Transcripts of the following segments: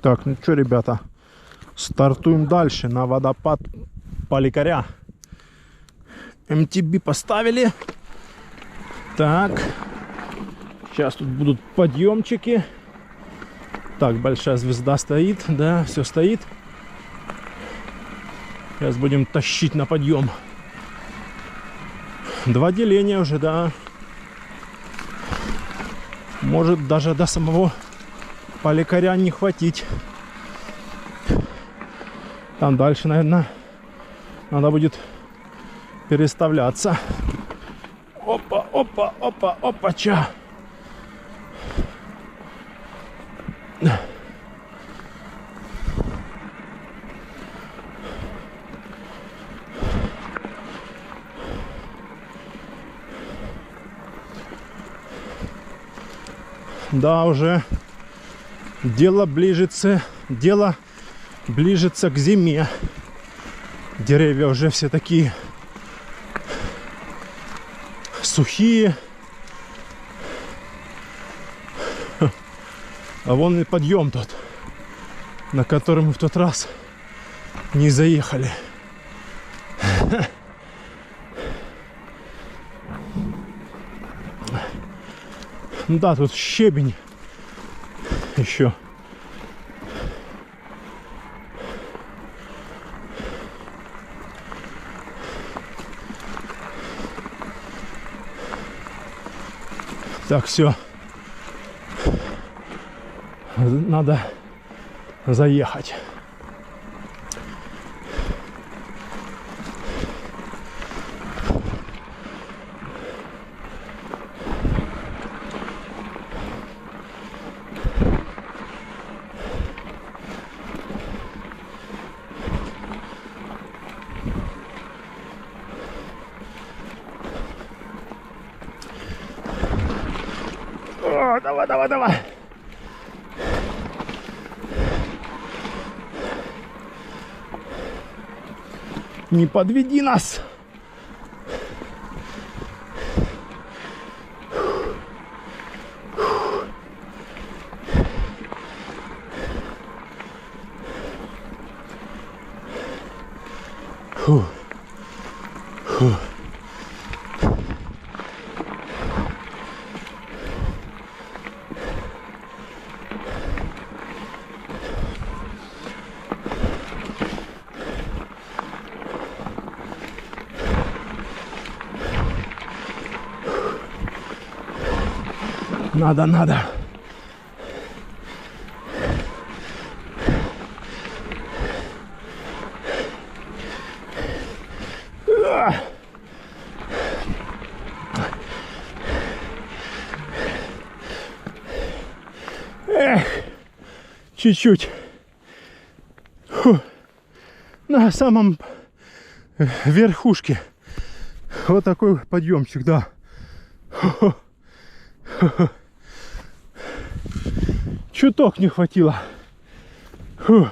Так, ну что, ребята, стартуем дальше на водопад Поликаря. МТБ поставили. Так, сейчас тут будут подъемчики. Так, большая звезда стоит, да, все стоит. Сейчас будем тащить на подъем. 2 деления уже, да. Может даже до самого Поликаря не хватить. Там дальше, наверное, надо будет переставляться. Опа, опа, опа, опача. Да, уже дело ближется к зиме. Деревья уже все такие сухие. А вон и подъем тот, на который мы в тот раз не заехали. Да, тут щебень еще. Так, все. Надо заехать. О, давай, давай, давай. Не подведи нас. Фу. Фу. Надо. Эх, чуть-чуть. Фу. На самом верхушке. Вот такой подъемчик, да. Чуток не хватило. Фу.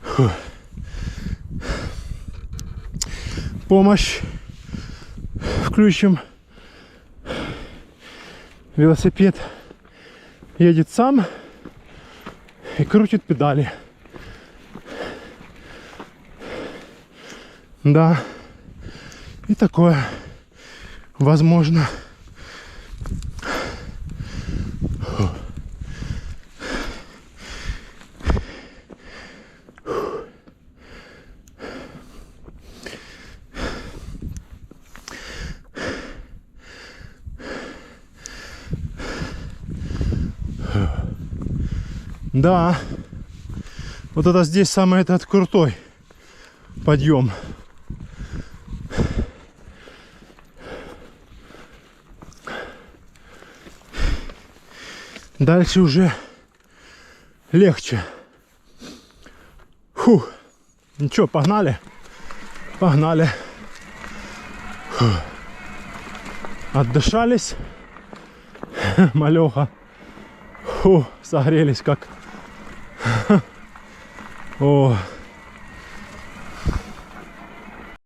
Фу. Помощь. Включим. Велосипед едет сам и крутит педали. Да. И такое возможно. Да. Вот это здесь самый этот крутой подъем. Дальше уже легче. Фу. Ничего, погнали. Погнали. Фу. Отдышались. Малеха. Фу, согрелись как. О.